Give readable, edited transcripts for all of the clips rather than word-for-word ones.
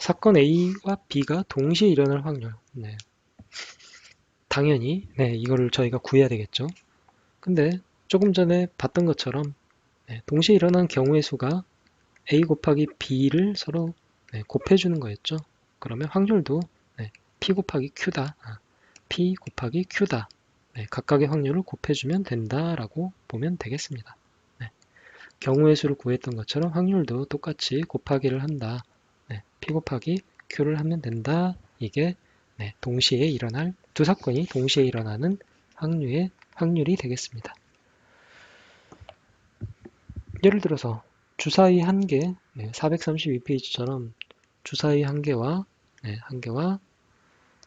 사건 A와 B가 동시에 일어날 확률. 네. 당연히 이거를 저희가 구해야 되겠죠. 근데 조금 전에 봤던 것처럼 동시에 일어난 경우의 수가 A 곱하기 B를 서로 곱해주는 거였죠. 그러면 확률도 P 곱하기 Q다. P 곱하기 Q다. 각각의 확률을 곱해주면 된다라고 보면 되겠습니다. 경우의 수를 구했던 것처럼 확률도 똑같이 곱하기를 한다. P 곱하기 Q를 하면 된다. 이게 동시에 일어날 두 사건이 동시에 일어나는 확률이 되겠습니다. 예를 들어서 주사위 한 개, 432페이지처럼 주사위 한 개와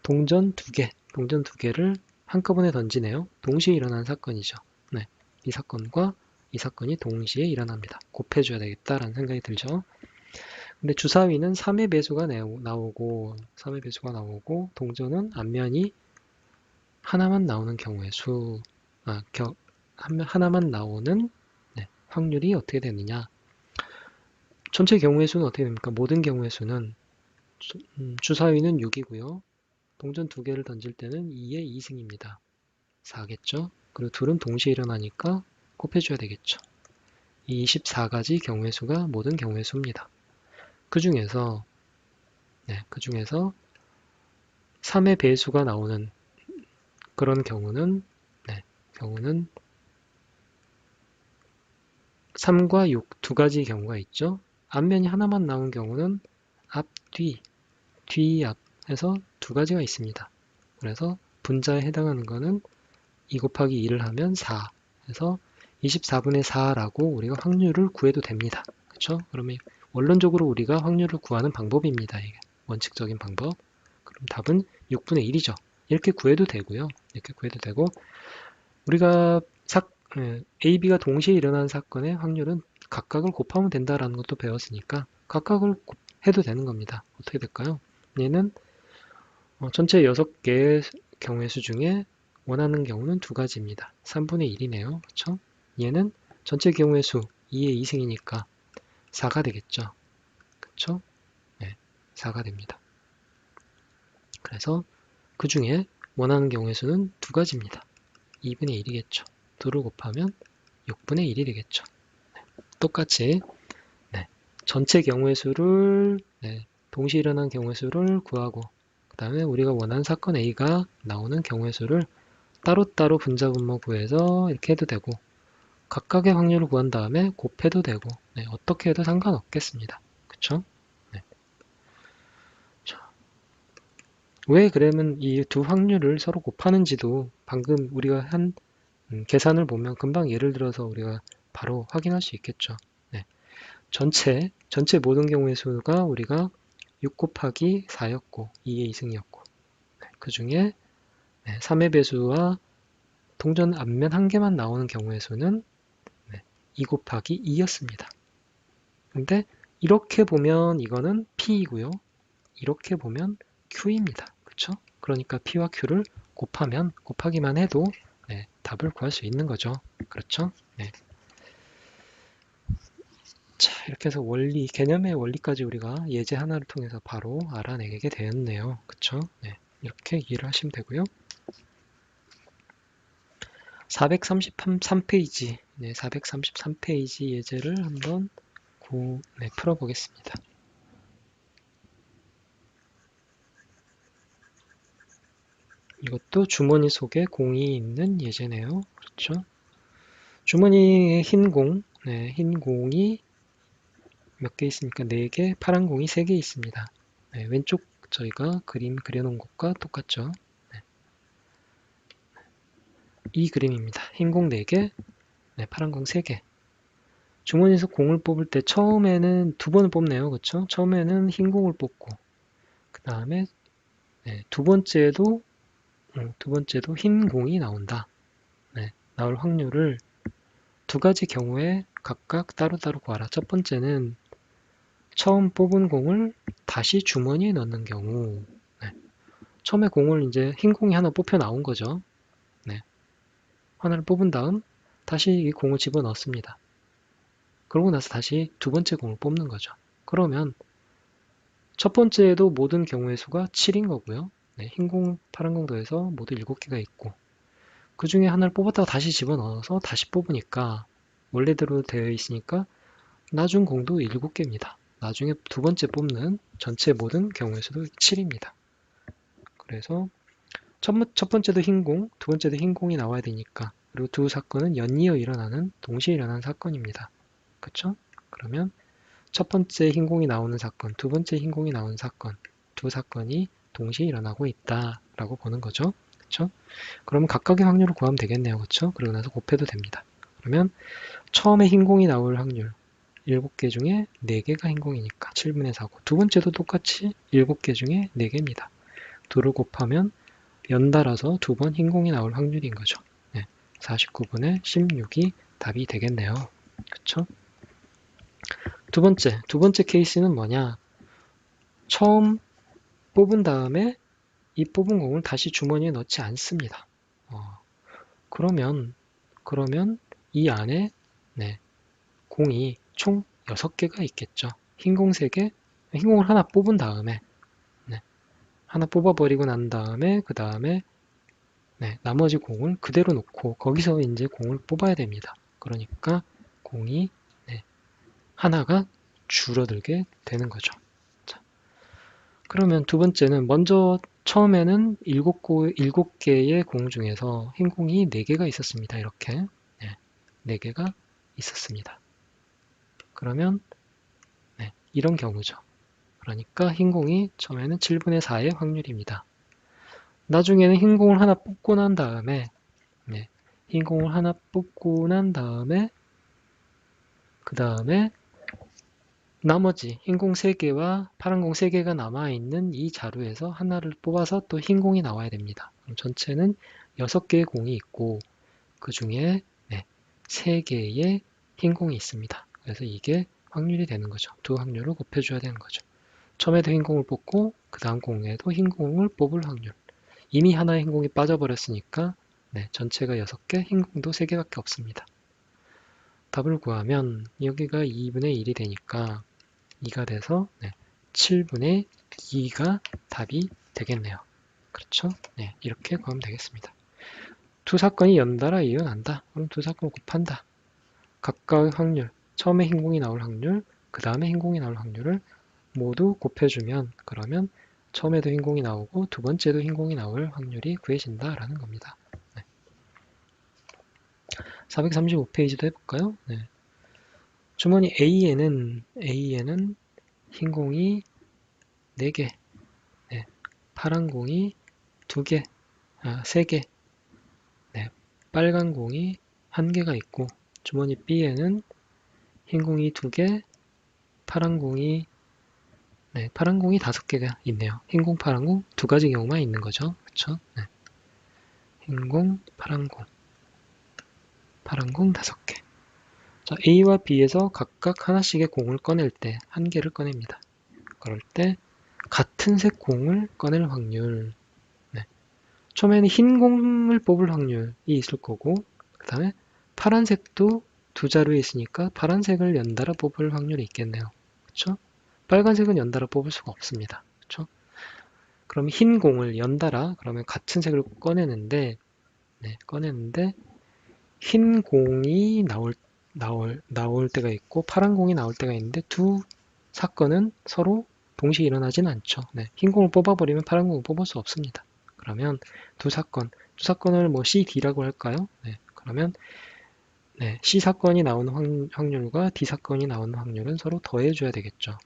동전 두 개를 한꺼번에 던지네요. 동시에 일어난 사건이죠. 이 사건과 이 사건이 동시에 일어납니다. 곱해줘야 되겠다라는 생각이 들죠. 근데 주사위는 3의 배수가 나오고 동전은 앞면이 하나만 나오는 경우의 수, 하나만 나오는 확률이 어떻게 되느냐. 전체 경우의 수는 어떻게 됩니까? 모든 경우의 수는 주사위는 6이고요. 동전 두 개를 던질 때는 2의 2승입니다. 4겠죠? 그리고 둘은 동시에 일어나니까 곱해줘야 되겠죠. 이 24가지 경우의 수가 모든 경우의 수입니다. 그 중에서 3의 배수가 나오는 그런 경우는 3과 6 두 가지 경우가 있죠. 앞면이 하나만 나온 경우는 앞, 뒤, 앞 해서 두 가지가 있습니다. 그래서 분자에 해당하는 거는 2 곱하기 2를 하면 4 해서 24분의 4라고 우리가 확률을 구해도 됩니다. 그렇죠? 그러면 원론적으로 우리가 확률을 구하는 방법입니다. 이게 원칙적인 방법. 그럼 답은 6분의 1이죠. 이렇게 구해도 되고요. 이렇게 구해도 되고 우리가 A, B가 동시에 일어나는 사건의 확률은 각각을 곱하면 된다라는 것도 배웠으니까 각각을 해도 되는 겁니다. 어떻게 될까요? 얘는 전체 6개의 경우의 수 중에 원하는 경우는 두 가지입니다. 3분의 1이네요. 그렇죠? 얘는 전체 경우의 수 2의 2승이니까 4가 되겠죠. 그렇죠? 4가 됩니다. 그래서 그 중에 원하는 경우의 수는 두 가지입니다. 2분의 1이겠죠. 2를 곱하면 6분의 1이 되겠죠. 똑같이 전체 경우의 수를 동시에 일어난 경우의 수를 구하고 그 다음에 우리가 원하는 사건 A가 나오는 경우의 수를 따로따로 분자분모 구해서 이렇게 해도 되고 각각의 확률을 구한 다음에 곱해도 되고 어떻게 해도 상관없겠습니다. 그쵸? 왜 그러면 이 두 확률을 서로 곱하는지도 방금 우리가 한 계산을 보면 금방 예를 들어서 우리가 바로 확인할 수 있겠죠. 전체 모든 경우의 수가 우리가 6 곱하기 4였고 2의 2승이었고 그 중에 3의 배수와 동전 앞면 한 개만 나오는 경우의 수는 2 곱하기 2였습니다. 근데 이렇게 보면 이거는 P이고요. 이렇게 보면 Q입니다. 그렇죠? 그러니까 P와 Q를 곱하기만 해도 답을 구할 수 있는 거죠. 그렇죠? 자, 이렇게 해서 개념의 원리까지 우리가 예제 하나를 통해서 바로 알아내게 되었네요. 그쵸? 이렇게 이해를 하시면 되고요. 433페이지, 433페이지 예제를 한번 풀어보겠습니다. 이것도 주머니 속에 공이 있는 예제네요. 그렇죠? 주머니에 흰 공이 몇 개 있습니까? 4개, 파란 공이 3개 있습니다. 왼쪽 저희가 그림 그려놓은 것과 똑같죠? 이 그림입니다. 흰 공 4개, 파란 공 3개. 주머니에서 공을 뽑을 때 처음에는 두 번을 뽑네요. 그렇죠? 처음에는 흰 공을 뽑고 그 다음에 두 번째도 흰 공이 나온다. 나올 확률을 두 가지 경우에 각각 따로따로 구하라. 첫 번째는 처음 뽑은 공을 다시 주머니에 넣는 경우 처음에 공을 이제 흰 공이 하나 뽑혀 나온 거죠. 하나를 뽑은 다음 다시 이 공을 집어넣습니다. 그러고 나서 다시 두 번째 공을 뽑는 거죠. 그러면 첫 번째에도 모든 경우의 수가 7인 거고요. 네, 흰 공, 파란 공 더해서 모두 7개가 있고 그 중에 하나를 뽑았다가 다시 집어넣어서 다시 뽑으니까 원래대로 되어 있으니까 나중 공도 7개입니다. 나중에 두 번째 뽑는 전체 모든 경우의 수도 7입니다. 그래서 첫 번째도 흰 공, 두 번째도 흰 공이 나와야 되니까 그리고 두 사건은 연이어 일어나는 동시에 일어나는 사건입니다. 그쵸? 그러면 첫 번째 흰 공이 나오는 사건, 두 번째 흰 공이 나오는 사건, 두 사건이 동시에 일어나고 있다라고 보는 거죠. 그쵸? 그러면 각각의 확률을 구하면 되겠네요. 그쵸? 그러고 나서 곱해도 됩니다. 그러면 처음에 흰 공이 나올 확률 7개 중에 4개가 흰 공이니까 7분의 4고 두 번째도 똑같이 7개 중에 4개입니다. 둘을 곱하면 연달아서 두 번 흰 공이 나올 확률인 거죠. 네, 49분의 16이 답이 되겠네요. 그쵸? 두 번째 케이스는 뭐냐? 처음 뽑은 다음에 이 뽑은 공을 다시 주머니에 넣지 않습니다. 그러면 이 안에 네, 공이 총 6개가 있겠죠. 흰 공 3개, 흰 공을 하나 뽑은 다음에 네, 하나 뽑아버리고 난 다음에 그 다음에 네, 나머지 공을 그대로 놓고 거기서 이제 공을 뽑아야 됩니다. 그러니까 공이 네, 하나가 줄어들게 되는 거죠. 자, 그러면 두 번째는 먼저 처음에는 7개의 공 중에서 흰 공이 4개가 있었습니다. 이렇게 네, 4개가 있었습니다. 그러면 네, 이런 경우죠. 그러니까 흰 공이 처음에는 7분의 4의 확률입니다. 나중에는 흰 공을 하나 뽑고 난 다음에 네, 흰 공을 하나 뽑고 난 다음에 그 다음에 나머지 흰 공 3개와 파란 공 3개가 남아있는 이 자루에서 하나를 뽑아서 또 흰 공이 나와야 됩니다. 그럼 전체는 6개의 공이 있고 그 중에 네, 3개의 흰 공이 있습니다. 그래서 이게 확률이 되는 거죠. 두 확률을 곱해줘야 되는 거죠. 처음에도 흰 공을 뽑고 그 다음 공에도 흰 공을 뽑을 확률. 이미 하나의 흰 공이 빠져버렸으니까 네, 전체가 6개, 흰 공도 3개밖에 없습니다. 답을 구하면 여기가 2분의 1이 되니까 2가 돼서 네, 7분의 2가 답이 되겠네요. 그렇죠? 네, 이렇게 구하면 되겠습니다. 두 사건이 연달아 일어난다. 그럼 두 사건을 곱한다. 각각의 확률, 처음에 흰 공이 나올 확률, 그 다음에 흰 공이 나올 확률을 모두 곱해주면 그러면 처음에도 흰 공이 나오고 두 번째도 흰 공이 나올 확률이 구해진다라는 겁니다. 네. 435페이지도 해볼까요? 네. 주머니 A에는 흰 공이 4개, 네. 파란 공이 2개, 3개, 네. 빨간 공이 1개가 있고 주머니 B에는 흰 공이 2개, 파란 공이 네, 파란 공이 5개가 있네요. 흰 공, 파란 공 두 가지 경우만 있는 거죠. 그렇죠? 네. 흰 공, 파란 공, 파란 공 5개. 자, A와 B에서 각각 하나씩의 공을 꺼낼 때 한 개를 꺼냅니다. 그럴 때 같은 색 공을 꺼낼 확률. 네. 처음에는 흰 공을 뽑을 확률이 있을 거고 그 다음에 파란색도 두 자루에 있으니까 파란색을 연달아 뽑을 확률이 있겠네요. 그렇죠? 빨간색은 연달아 뽑을 수가 없습니다. 그렇죠? 그럼 흰 공을 연달아 그러면 같은 색을 꺼내는데 네, 흰 공이 나올 때가 있고 파란 공이 나올 때가 있는데 두 사건은 서로 동시에 일어나진 않죠. 네, 흰 공을 뽑아버리면 파란 공을 뽑을 수 없습니다. 그러면 두 사건을 뭐 C, D라고 할까요? 네, 그러면 네, C 사건이 나오는 확률과 D 사건이 나오는 확률은 서로 더해줘야 되겠죠.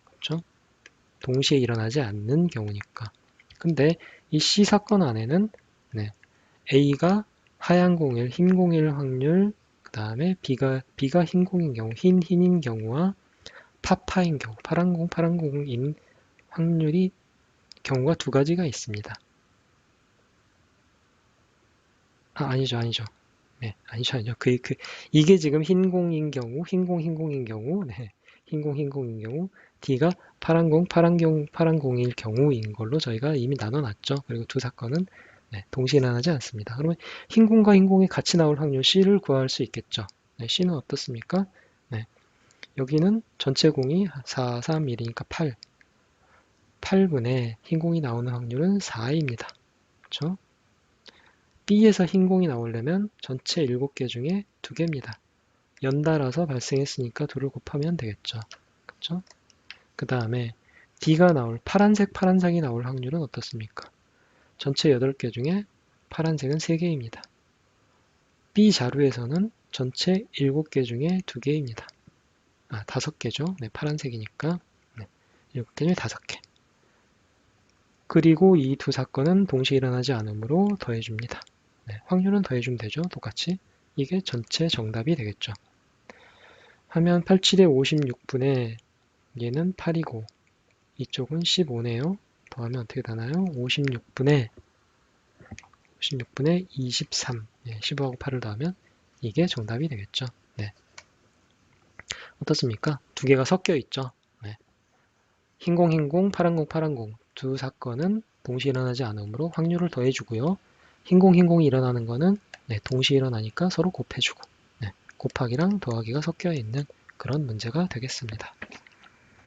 그렇죠? 동시에 일어나지 않는 경우니까. 근데 이 C 사건 안에는 네, A가 하얀 공일, 흰 공일 확률, 그 다음에 B가 흰 공인 경우, 흰인 경우와 파파인 경우, 파란 공인 확률이 경우가 두 가지가 있습니다. 아니죠. 네, 아니죠. 이게 지금 흰 공인 경우, 흰 공인 경우, 네, 흰 공인 경우, D가 파란 공일 경우인 걸로 저희가 이미 나눠놨죠. 그리고 두 사건은 네, 동시에 일어나지 않습니다. 그러면 흰 공과 흰 공이 같이 나올 확률 C를 구할 수 있겠죠. 네, C는 어떻습니까? 네, 여기는 전체 공이 4, 3, 1이니까 8. 8분의 흰 공이 나오는 확률은 4입니다. 그렇죠? B에서 흰 공이 나오려면 전체 7개 중에 2개입니다. 연달아서 발생했으니까 2를 곱하면 되겠죠. 그렇죠? 그 다음에 D가 나올 파란색이 나올 확률은 어떻습니까? 전체 8개 중에 파란색은 3개입니다. B 자루에서는 전체 7개 중에 2개입니다. 5개죠. 네, 파란색이니까. 네, 7개 중에 5개. 그리고 이 두 사건은 동시에 일어나지 않으므로 더해줍니다. 네, 확률은 더해주면 되죠. 똑같이. 이게 전체 정답이 되겠죠. 하면 87에 56분의 얘는 8이고 이쪽은 15네요. 더하면 어떻게 되나요? 56분의 23. 네, 15하고 8을 더하면 이게 정답이 되겠죠. 네. 어떻습니까? 두 개가 섞여 있죠. 네. 흰공, 흰공, 파란공, 파란공 두 사건은 동시에 일어나지 않으므로 확률을 더해주고요. 흰공, 흰공이 일어나는 거는 네, 동시에 일어나니까 서로 곱해주고 네, 곱하기랑 더하기가 섞여 있는 그런 문제가 되겠습니다.